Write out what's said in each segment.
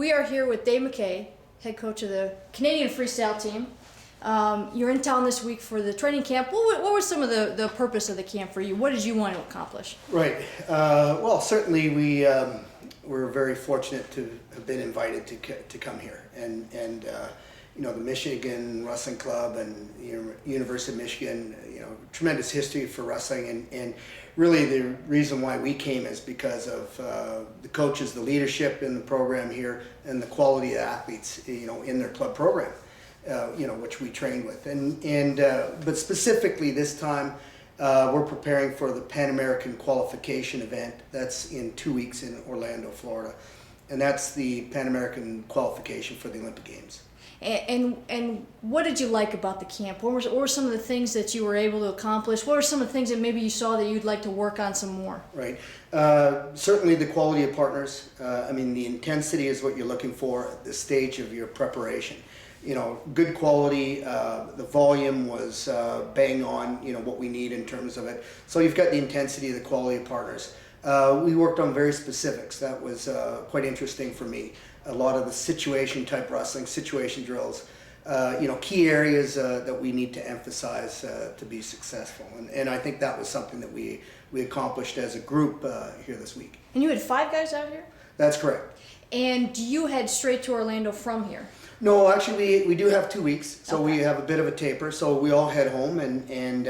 We are here with Dave McKay, head coach of the Canadian freestyle team. You're in town this week for the training camp. What was some of the purpose of the camp for you? What did you want to accomplish? Right. Well, certainly we're very fortunate to have been invited to come here, and you know, the Michigan Wrestling Club and University of Michigan, you know, tremendous history for wrestling, and really the reason why we came is because of the coaches, the leadership in the program here, and the quality of athletes, you know, in their club program, you know, which we trained with, but specifically this time we're preparing for the Pan American qualification event. That's in 2 weeks in Orlando, Florida, and that's the Pan American qualification for the Olympic Games. And what did you like about the camp? What were some of the things that you were able to accomplish? What were some of the things that maybe you saw that you'd like to work on some more? Right. Certainly the quality of partners. I mean, the intensity is what you're looking for at this stage of your preparation. You know, good quality, the volume was bang on, you know, what we need in terms of it. So you've got the intensity, the quality of partners. We worked on very specifics. That was quite interesting for me. A lot of the situation type wrestling, situation drills, you know, key areas that we need to emphasize to be successful. And I think that was something that we accomplished as a group here this week. And you had 5 guys out here? That's correct. And you head straight to Orlando from here? No, actually we do have 2 weeks, so okay. We have a bit of a taper, so we all head home, and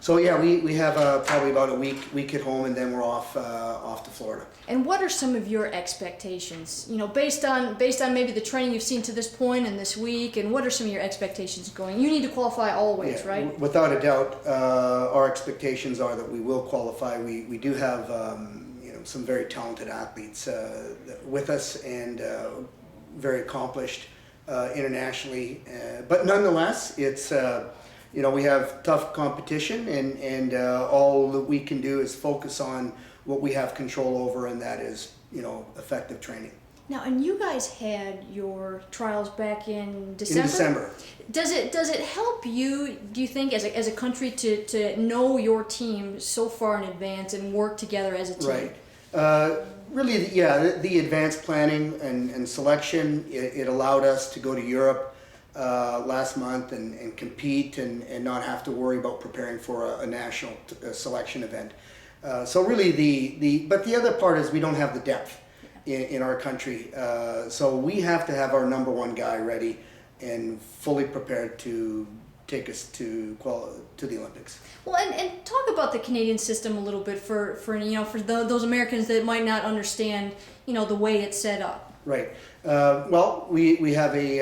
so yeah, we have probably about a week at home, and then we're off to Florida. And what are some of your expectations, you know, based on maybe the training you've seen to this point and this week, and what are some of your expectations going? You need to qualify always, yeah, right? Without a doubt, our expectations are that we will qualify. We do have you know, some very talented athletes with us, and very accomplished internationally, but nonetheless, it's you know, we have tough competition, and all that we can do is focus on what we have control over, and that is, you know, effective training. Now, and you guys had your trials back in December? In December. Does it help you, do you think, as a country to know your team so far in advance and work together as a team? Right. Really, yeah, the advanced planning and selection, it allowed us to go to Europe last month and compete and not have to worry about preparing for a national selection event. So really but the other part is we don't have the depth in our country. So we have to have our number one guy ready and fully prepared to take us to the Olympics. Well, and talk about the Canadian system a little bit for you know, for those Americans that might not understand, you know, the way it's set up. Right. Well, we have a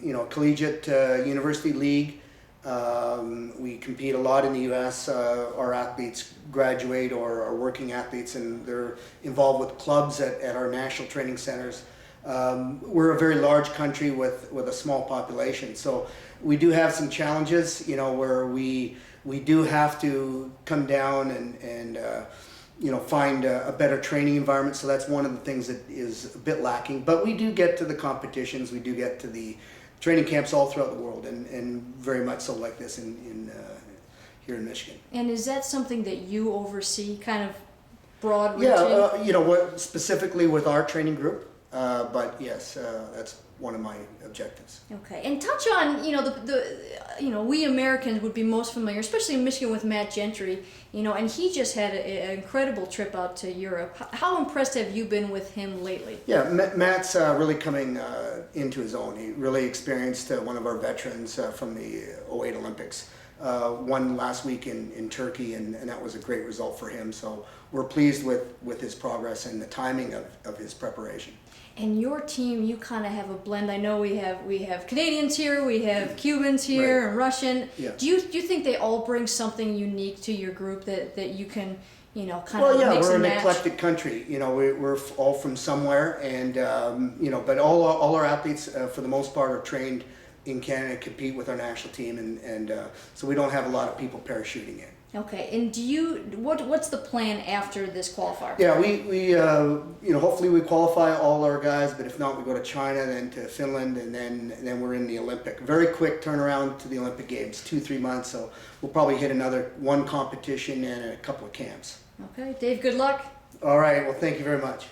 you know, collegiate university league. We compete a lot in the U.S. Our athletes graduate or are working athletes, and they're involved with clubs at our national training centers. We're a very large country with a small population, so we do have some challenges, you know, where we do have to come down and you know, find a better training environment. So that's one of the things that is a bit lacking. But we do get to the competitions, we do get to the training camps all throughout the world, and very much so like this in here in Michigan. And is that something that you oversee, kind of broad reaching? Yeah, you know, what specifically with our training group. But yes, that's one of my objectives. Okay, and touch on, you know, you know, we Americans would be most familiar, especially in Michigan, with Matt Gentry, you know, and he just had an incredible trip out to Europe. How impressed have you been with him lately? Yeah, Matt's really coming into his own. He really experienced one of our veterans from the '08 Olympics. Won last week in Turkey, and that was a great result for him. So we're pleased with his progress and the timing of his preparation. And your team, you kind of have a blend. I know we have Canadians here, we have Cubans here, right, and Russian. Yeah. Do you think they all bring something unique to your group that you can, you know, kind of mix and match? Well, yeah, we're an eclectic country. You know, we're all from somewhere, and you know, but all our athletes for the most part are trained in Canada, compete with our national team, and so we don't have a lot of people parachuting in. Okay, and what's the plan after this qualifier? Yeah, we you know, hopefully we qualify all our guys, but if not, we go to China, then to Finland, and then we're in the Olympic. Very quick turnaround to the Olympic Games, 2-3 months. So we'll probably hit one competition and a couple of camps. Okay, Dave, good luck. All right, well, thank you very much.